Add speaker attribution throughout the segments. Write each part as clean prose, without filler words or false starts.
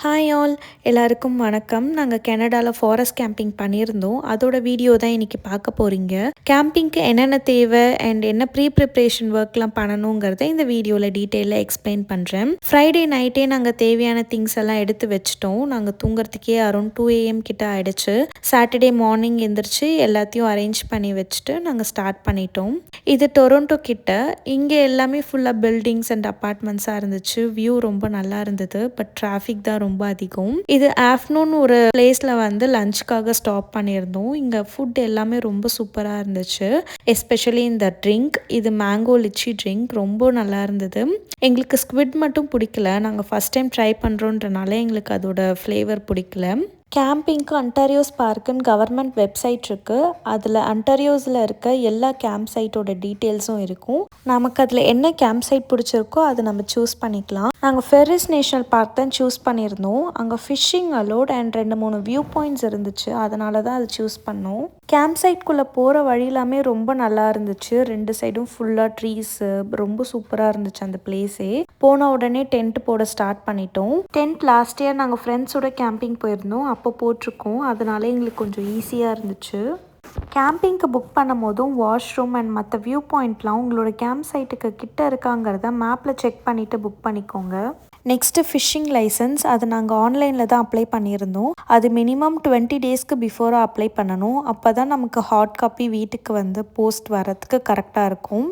Speaker 1: Hi all, எல்லாருக்கும் வணக்கம். நாங்கள் கனடாவில் ஃபாரஸ்ட் கேம்பிங் பண்ணியிருந்தோம். அதோட வீடியோ தான் இன்றைக்கி பார்க்க போகிறீங்க. கேம்பிங்க்கு என்னென்ன தேவை அண்ட் என்ன ப்ரிப்ரேஷன் ஒர்க்லாம் பண்ணணுங்கிறத இந்த வீடியோவில் டீட்டெயிலாக எக்ஸ்பிளைன் பண்ணுறேன். ஃப்ரைடே நைட்டே நாங்கள் தேவையான திங்ஸ் எல்லாம் எடுத்து வச்சிட்டோம். நாங்கள் தூங்குறதுக்கே அரௌண்ட் 2 AM கிட்ட ஆகிடுச்சு. சாட்டர்டே மார்னிங் எந்திரிச்சு எல்லாத்தையும் அரேஞ்ச் பண்ணி வச்சுட்டு நாங்கள் ஸ்டார்ட் பண்ணிட்டோம். இது டொரண்டோ கிட்ட. இங்கே எல்லாமே ஃபுல்லாக பில்டிங்ஸ் அண்ட் அப்பார்ட்மெண்ட்ஸாக இருந்துச்சு. வியூ ரொம்ப நல்லா இருந்தது. பட் டிராஃபிக் தான் ரொம்ப அதிகம். இது ஆஃப்டர்நூன் ஒரு பிளேஸ்ல வந்து லஞ்சுக்காக ஸ்டாப் பண்ணியிருந்தோம். இங்க ஃபுட் எல்லாமே ரொம்ப சூப்பரா இருந்துச்சு. எஸ்பெஷலி இந்த ட்ரிங்க், இது மேங்கோ லிச்சி ட்ரிங்க் ரொம்ப நல்லா இருந்தது. எங்களுக்கு ஸ்குவிட் மட்டும் பிடிக்கல. நாங்கள் ஃபர்ஸ்ட் டைம் ட்ரை பண்ணுறோன்றனால எங்களுக்கு அதோட ஃப்ளேவர் பிடிக்கல. கேம்பிங்க்கு அன்டாரியோஸ் பார்க்குன்னு கவர்மெண்ட் வெப்சைட் இருக்குது. அதில் அன்டாரியோஸில் இருக்க எல்லா கேம்ப் சைட்டோட டீட்டெயில்ஸும் இருக்கும். நமக்கு அதில் என்ன கேம்ப் சைட் பிடிச்சிருக்கோ அதை நம்ம சூஸ் பண்ணிக்கலாம். நாங்கள் ஃபெரிஸ் நேஷ்னல் பார்க் தான் சூஸ் பண்ணியிருந்தோம். அங்கே fishing a lot and 2-3 view points இருந்துச்சு. அதனால தான் அதை சூஸ் பண்ணோம். கேம்ப் சைட்குள்ளே போகிற வழியிலாமே ரொம்ப நல்லா இருந்துச்சு. 2 சைடும் ஃபுல்லாக ட்ரீஸு, ரொம்ப சூப்பராக இருந்துச்சு அந்த பிளேஸே. போன உடனே டென்ட் போட ஸ்டார்ட் பண்ணிட்டோம். டென்ட் லாஸ்ட் இயர் நாங்கள் ஃப்ரெண்ட்ஸோட கேம்பிங் போயிருந்தோம். அப்போ போட்டிருக்கோம். அதனால எங்களுக்கு கொஞ்சம் ஈஸியாக இருந்துச்சு. கேம்பிங்க்கு புக் பண்ணும் போதும் வாஷ்ரூம் அண்ட் மற்ற வியூ பாயிண்ட்லாம் உங்களோட கேம்ப் சைட்டுக்கு கிட்ட இருக்காங்கிறத மேப்பில் செக் பண்ணிவிட்டு புக் பண்ணிக்கோங்க. நெக்ஸ்ட்டு ஃபிஷ்ஷிங் லைசன்ஸ், அது நாங்கள் ஆன்லைனில் தான் அப்ளை பண்ணியிருந்தோம். அது மினிமம் 20 டேஸ்க்கு பிஃபோராக அப்ளை பண்ணணும். அப்போ தான் நமக்கு ஹார்ட் காப்பி வீட்டுக்கு வந்து போஸ்ட் வரதுக்கு கரெக்டாக இருக்கும்.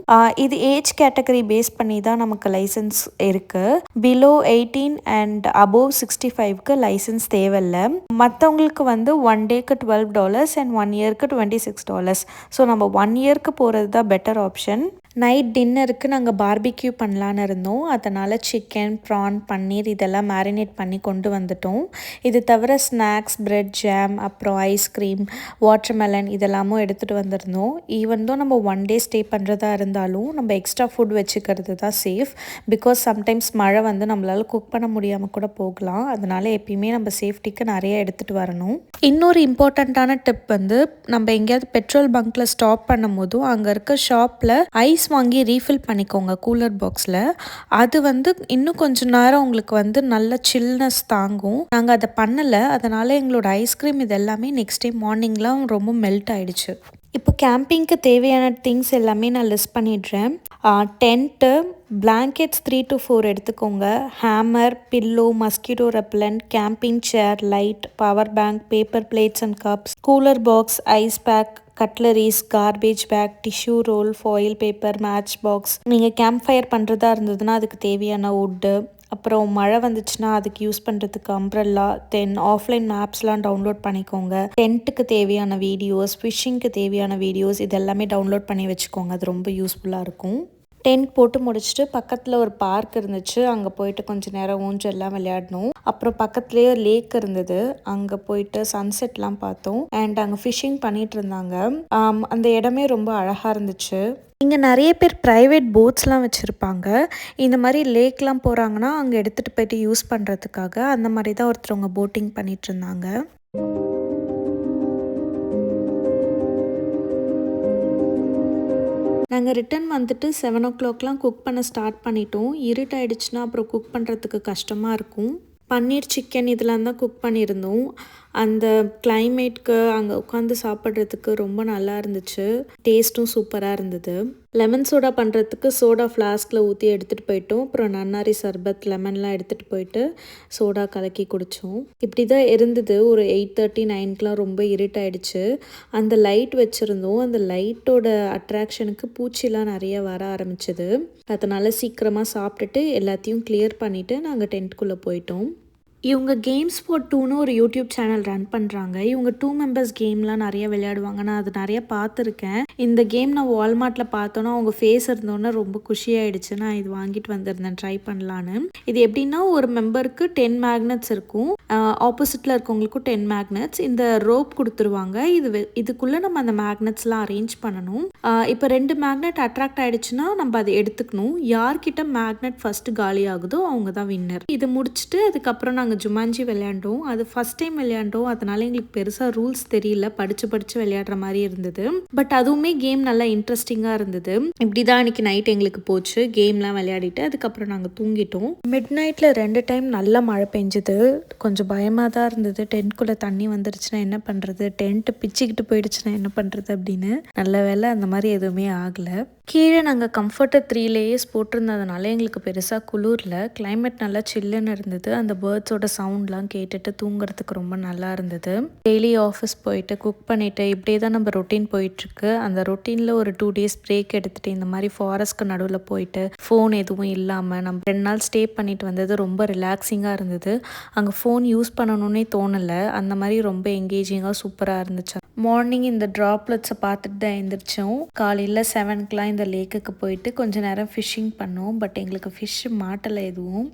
Speaker 1: இது ஏஜ் கேட்டகரி பேஸ் பண்ணி தான் நமக்கு லைசன்ஸ் இருக்குது. பிலோ 18 அண்ட் அபோவ் 65க்கு லைசன்ஸ் தேவையில்லை. மற்றவங்களுக்கு வந்து 1 டேக்கு $12 அண்ட் 1 இயருக்கு $26. ஸோ நம்ம 1 இயருக்கு போகிறது தான் பெட்டர் ஆப்ஷன். நைட் டின்னருக்கு நாங்கள் பார்பிக்யூ பண்ணலான்னு இருந்தோம். அதனால் சிக்கன், ப்ரான், பன்னீர் இதெல்லாம் மேரினேட் பண்ணி கொண்டு வந்துட்டோம். இது தவிர ஸ்நாக்ஸ், பிரெட், ஜாம், அப்புறம் ஐஸ்கிரீம், வாட்டர்மெலன் இதெல்லாமும் எடுத்துகிட்டு வந்திருந்தோம். ஈவன் தான் நம்ம 1 டே ஸ்டே பண்ணுறதா இருந்தாலும் நம்ம எக்ஸ்ட்ரா ஃபுட் வச்சுக்கிறது தான் சேஃப். பிகாஸ் சம்டைம்ஸ் மழை வந்து நம்மளால் குக் பண்ண முடியாமல் கூட போகலாம். அதனால் எப்பயுமே நம்ம சேஃப்டிக்கு நிறைய எடுத்துகிட்டு வரணும். இன்னொரு இம்பார்ட்டண்ட்டான டிப் வந்து, நம்ம எங்கேயாவது பெட்ரோல் பங்க்கில் ஸ்டாப் பண்ணும் போதும் அங்கே இருக்க ஷாப்பில் ஐஸ் வாங்கி ரீஃபில் பண்ணிக்கோங்க கூலர் பாக்ஸில். அது வந்து இன்னும் கொஞ்சம் நேரம் உங்களுக்கு வந்து நல்ல சில்னஸ் தாங்கும். நாங்கள் அதை பண்ணலை. அதனால் எங்களோட ஐஸ்கிரீம் இது எல்லாமே நெக்ஸ்ட் டே மார்னிங்லாம் ரொம்ப மெல்ட் ஆகிடுச்சு. இப்போ கேம்பிங்க்கு தேவையான திங்ஸ் எல்லாமே நான் லிஸ்ட் பண்ணிடுறேன். டென்ட்டு, பிளாங்கெட்ஸ் 3 to 4 எடுத்துக்கோங்க. Hammer, pillow, mosquito repellent, camping chair, light, power bank, paper plates and cups, cooler box, ice pack, cutleries, garbage bag, tissue roll, foil paper, match box. நீங்கள் camp fire பண்ணுறதா இருந்ததுன்னா அதுக்கு தேவையான wood, அப்புறம் மழை வந்துச்சுன்னா அதுக்கு யூஸ் பண்ணுறதுக்கு அம்ப்ரெல்லா, தென் ஆஃப்லைன் மேப்ஸ்லாம் டவுன்லோட் பண்ணிக்கோங்க. டென்ட்டுக்கு தேவையான வீடியோஸ், ஃபிஷ்ஷிங்க்கு தேவையான வீடியோஸ் இதெல்லாமே டவுன்லோட் பண்ணி வச்சுக்கோங்க. அது ரொம்ப யூஸ்ஃபுல்லாக இருக்கும். டென்ட் போட்டு முடிச்சுட்டு பக்கத்தில் ஒரு பார்க் இருந்துச்சு. அங்கே போயிட்டு கொஞ்சம் நேரம் ஊஞ்சல்லாம் விளையாடணும். அப்புறம் பக்கத்துலேயே லேக் இருந்தது. அங்கே போயிட்டு சன்செட்லாம் பார்த்தோம். அண்ட் அங்கே ஃபிஷ்ஷிங் பண்ணிகிட்டு இருந்தாங்க. அந்த இடமே ரொம்ப அழகாக இருந்துச்சு. இங்கே நிறைய பேர் ப்ரைவேட் போட்ஸ்லாம் வச்சுருப்பாங்க. இந்த மாதிரி லேக்லாம் போகிறாங்கன்னா அங்கே எடுத்துகிட்டு போயிட்டு யூஸ் பண்ணுறதுக்காக அந்த மாதிரி தான் ஒருத்தவங்க போட்டிங் பண்ணிகிட்டு இருந்தாங்க. நாங்கள் ரிட்டன் வந்துட்டு 7 o'clockலாம் குக் பண்ண ஸ்டார்ட் பண்ணிட்டோம். இருட்டாயிடுச்சுன்னா அப்புறம் குக் பண்ணுறதுக்கு கஷ்டமாக இருக்கும். பன்னீர், சிக்கன் இதெல்லாம் தான் குக் பண்ணியிருந்தோம். அந்த கிளைமேட்க்கு அங்கே உட்காந்து சாப்பிட்றதுக்கு ரொம்ப நல்லா இருந்துச்சு. டேஸ்ட்டும் சூப்பராக இருந்தது. லெமன் சோடா பண்ணுறதுக்கு சோடா ஃப்ளாஸ்கில் ஊற்றி எடுத்துகிட்டு போயிட்டோம். அப்புறம் நன்னாரி சர்பத், லெமன்லாம் எடுத்துகிட்டு போயிட்டு சோடா கலக்கி குடித்தோம். இப்படி தான் இருந்தது. ஒரு 8:30, 9க்குலாம் ரொம்ப இருட்டாயிடுச்சு. அந்த லைட் வச்சுருந்தோம். அந்த லைட்டோட அட்ராக்ஷனுக்கு பூச்சிலாம் நிறைய வர ஆரம்பிச்சிது. அதனால் சீக்கிரமாக சாப்பிட்டுட்டு எல்லாத்தையும் கிளியர் பண்ணிவிட்டு நாங்கள் டென்ட்குள்ளே போயிட்டோம். இவங்க கேம்ஸ் ஃபார் 2ன்னு ஒரு யூடியூப் சேனல் ரன் பண்ணுறாங்க. இவங்க 2 members கேம்லாம் நிறைய விளையாடுவாங்க. நான் அது நிறைய பார்த்துருக்கேன். இந்த கேம் நான் வால்மார்ட்டில் பார்த்தோன்னா அவங்க ஃபேஸ் இருந்தோன்னே ரொம்ப குஷியாயிடுச்சு. நான் இது வாங்கிட்டு வந்திருந்தேன் ட்ரை பண்ணலான்னு. இது எப்படின்னா, ஒரு மெம்பருக்கு 10 மேக்னெட்ஸ் இருக்கும். ஆப்போசிட்டில் இருக்கவங்களுக்கும் 10 மேக்னெட்ஸ். இந்த ரோப் கொடுத்துருவாங்க. இதுக்குள்ளே நம்ம அந்த மேக்னெட்ஸ்லாம் அரேஞ்ச் பண்ணணும். இப்போ 2 மேக்னெட் அட்ராக்ட் ஆகிடுச்சுன்னா நம்ம அதை எடுத்துக்கணும். யார்கிட்ட மேக்னெட் ஃபஸ்ட்டு காலி ஆகுதோ அவங்க தான் வின்னர். இதை முடிச்சுட்டு அதுக்கப்புறம் நாங்கள் நாங்கள் ஜுமான்ஜி விளையாண்டோம். அது ஃபஸ்ட் டைம் விளையாண்டோம். அதனால எங்களுக்கு பெருசாக ரூல்ஸ் தெரியல, படித்து விளையாடுற மாதிரி இருந்தது. பட் அதுவுமே கேம் நல்லா இன்ட்ரெஸ்டிங்காக இருந்தது. இப்படி தான் அன்றைக்கி நைட் எங்களுக்கு போச்சு. கேம்லாம் விளையாடிட்டு அதுக்கப்புறம் நாங்கள் தூங்கிட்டோம். மிட் நைட்டில் 2 டைம் நல்லா மழை பெஞ்சுது. கொஞ்சம் பயமாக தான் இருந்தது. டென்ட்குள்ளே தண்ணி வந்துருச்சுன்னா என்ன பண்ணுறது, டென்ட்டு பிச்சுக்கிட்டு போயிடுச்சுன்னா என்ன பண்ணுறது அப்படின்னு. நல்ல வேளை அந்த மாதிரி எதுவுமே ஆகலை. கீழே நாங்கள் கம்ஃபர்ட்டர் 3 லேயர்ஸ் போட்டிருந்ததுனால எங்களுக்கு பெருசாக குளிரில். கிளைமேட் நல்லா சில்லுன்னு இருந்தது. அந்த பேர்ட்ஸோட சவுண்ட்லாம் கேட்டுட்டு தூங்குறதுக்கு ரொம்ப நல்லா இருந்தது. டெய்லி ஆஃபீஸ் போயிட்டு குக் பண்ணிவிட்டு இப்படியே தான் நம்ம ரொட்டீன் போயிட்டுருக்கு. அந்த ரொட்டீனில் ஒரு 2 டேஸ் பிரேக் எடுத்துகிட்டு இந்த மாதிரி ஃபாரஸ்ட்க்கு நடுவில் போயிட்டு ஃபோன் எதுவும் இல்லாமல் நம்ம 2 நாள் ஸ்டே பண்ணிட்டு வந்தது ரொம்ப ரிலாக்ஸிங்காக இருந்தது. அங்கே ஃபோன் யூஸ் பண்ணணுன்னே தோணலை. அந்த மாதிரி ரொம்ப எங்கேஜிங்காக சூப்பராக இருந்துச்சு. மார்னிங் இந்த ட்ராப்லெட்ஸை பார்த்துட்டு தான் எழுந்திரிச்சோம். காலையில் 7க்குலாம் இந்த லேக்குக்கு போயிட்டு கொஞ்சம் நேரம் ஃபிஷ்ஷிங் பண்ணோம். பட் எங்களுக்கு ஃபிஷ்ஷு மாட்டலை எதுவும்.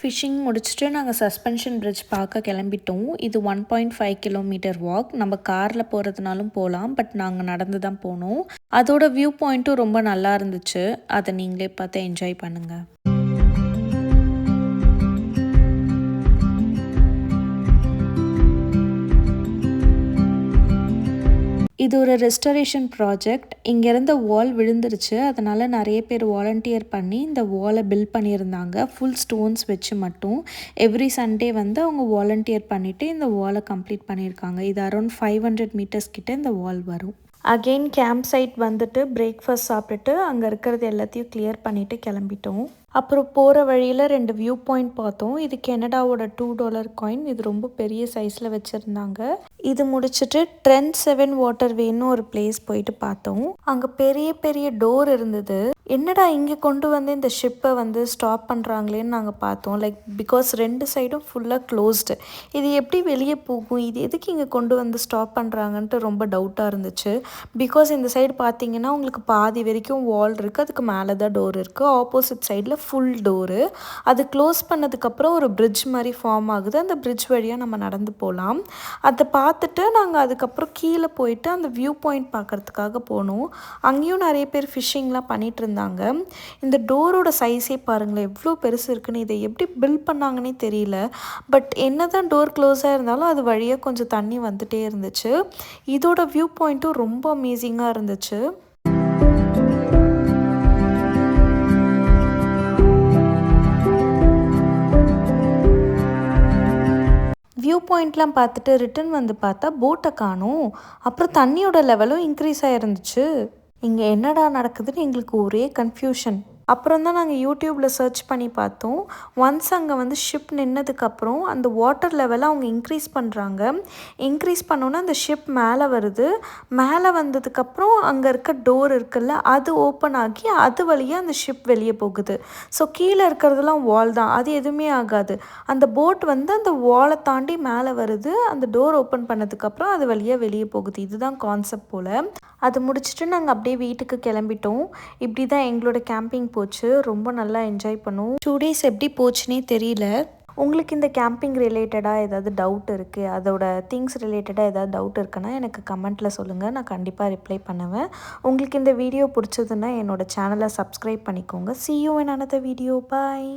Speaker 1: ஃபிஷ்ஷிங் முடிச்சுட்டு நாங்கள் சஸ்பென்ஷன் பிரிட்ஜ் பார்க்க கிளம்பிட்டோம். இது 1.5 கிலோமீட்டர் வாக். நம்ம காரில் போகிறதுனாலும் போகலாம், பட் நாங்கள் நடந்து தான் போனோம். அதோட வியூ பாயிண்ட்டும் ரொம்ப நல்லா இருந்துச்சு. அதை நீங்களே பார்த்து என்ஜாய் பண்ணுங்கள். இது ஒரு ரெஸ்டரேஷன் ப்ராஜெக்ட். இங்கே இருந்த வால் விழுந்துருச்சு. அதனால் நிறைய பேர் வாலண்டியர் பண்ணி இந்த வாலை பில்ட் பண்ணியிருந்தாங்க. ஃபுல் ஸ்டோன்ஸ் வச்சு மட்டும். எவ்ரி சண்டே வந்து அவங்க வாலண்டியர் பண்ணிவிட்டு இந்த வாலை கம்ப்ளீட் பண்ணியிருக்காங்க. இது அரௌண்ட் 500 மீட்டர்ஸ் கிட்ட இந்த வால் வரும். அகெயின் கேம்ப் சைட் வந்துட்டு பிரேக்ஃபாஸ்ட் சாப்பிட்டுட்டு அங்கே இருக்கிறது எல்லாத்தையும் கிளியர் பண்ணிவிட்டு கிளம்பிட்டோம். அப்புறம் போகிற வழியில் 2 வியூ பாயிண்ட் பார்த்தோம். இது கெனடாவோட $2 காயின். இது ரொம்ப பெரிய சைஸில் வச்சுருந்தாங்க. இது முடிச்சுட்டு ட்ரெண்ட் 7 வாட்டர்வேன்னு ஒரு பிளேஸ் போயிட்டு பார்த்தோம். அங்கே பெரிய பெரிய டோர் இருந்தது. என்னடா இங்கே கொண்டு வந்து இந்த ஷிப்பை வந்து ஸ்டாப் பண்ணுறாங்களேன்னு நாங்கள் பார்த்தோம். லைக் பிகாஸ் 2 சைடும் ஃபுல்லாக க்ளோஸ்டு. இது எப்படி வெளியே போகும், இது எதுக்கு இங்கே கொண்டு வந்து ஸ்டாப் பண்ணுறாங்கன்ட்டு ரொம்ப டவுட்டாக இருந்துச்சு. பிகாஸ் இந்த சைடு பார்த்தீங்கன்னா உங்களுக்கு பாதி வரைக்கும் வால் இருக்குது, அதுக்கு மேலே தான் டோர் இருக்குது. ஆப்போசிட் சைடில் ஃபுல் டோரு. அது க்ளோஸ் பண்ணதுக்கப்புறம் ஒரு பிரிட்ஜ் மாதிரி ஃபார்ம் ஆகுது. அந்த பிரிட்ஜ் வழியாக நம்ம நடந்து போகலாம். அதை பார்த்துட்டு நாங்கள் அதுக்கப்புறம் கீழே போயிட்டு அந்த வியூ பாயிண்ட் பார்க்குறதுக்காக போனோம். அங்கேயும் நிறைய பேர் ஃபிஷ்ஷிங்லாம் பண்ணிகிட்டு இருந்தாங்க. இந்த டோரோட சைஸே பாருங்களேன் எவ்வளோ பெருசு இருக்குன்னு. இதை எப்படி பில்ட் பண்ணாங்கன்னே தெரியல. பட் என்ன தான் டோர் க்ளோஸாக இருந்தாலும் அது வழியாக கொஞ்சம் தண்ணி வந்துகிட்டே இருந்துச்சு. இதோட வியூ பாயிண்ட்டும் ரொம்ப அமேசிங்காக இருந்துச்சு. வியூ பாயிண்ட்லாம் பார்த்துட்டு ரிட்டன் வந்து பார்த்தா போட்டை காணோம். அப்புறம் தண்ணியோட லெவலும் இன்க்ரீஸ் ஆகிருந்துச்சு. இங்கே என்னடா நடக்குதுன்னு எங்களுக்கு ஒரே கன்ஃபியூஷன். அப்புறம் தான் நாங்கள் யூடியூப்பில் சர்ச் பண்ணி பார்த்தோம். ஒன்ஸ் அங்கே வந்து ஷிப் நின்னதுக்கப்புறம் அந்த வாட்டர் லெவலை அவங்க இன்க்ரீஸ் பண்ணுறாங்க. இன்க்ரீஸ் பண்ணோன்னா அந்த ஷிப் மேலே வருது. மேலே வந்ததுக்கப்புறம் அங்கே இருக்க டோர் இருக்குல்ல, அது ஓப்பன் ஆகி அது வழியாக அந்த ஷிப் வெளியே போகுது. ஸோ கீழே இருக்கிறதுலாம் வால் தான், அது எதுவுமே ஆகாது. அந்த போட் வந்து அந்த வாலை தாண்டி மேலே வருது. அந்த டோர் ஓப்பன் பண்ணதுக்கப்புறம் அது வழியாக வெளியே போகுது. இதுதான் கான்செப்ட் போல். அது முடிச்சுட்டு நாங்கள் அப்படியே வீட்டுக்கு கிளம்பிட்டோம். இப்படி தான் எங்களோட கேம்பிங் போச்சு. ரொம்ப நல்லா என்ஜாய் பண்ணோம். 2 டேஸ் எப்படி போச்சுன்னே தெரியல. உங்களுக்கு இந்த கேம்பிங் ரிலேட்டடாக ஏதாவது டவுட் இருக்குது, அதோட திங்ஸ் ரிலேட்டடாக ஏதாவது டவுட் இருக்குன்னா எனக்கு கமெண்ட்டில் சொல்லுங்கள். நான் கண்டிப்பாக ரிப்ளை பண்ணுவேன். உங்களுக்கு இந்த வீடியோ பிடிச்சதுன்னா என்னோடய சேனலை சப்ஸ்கிரைப் பண்ணிக்கோங்க. See you in another video. Bye.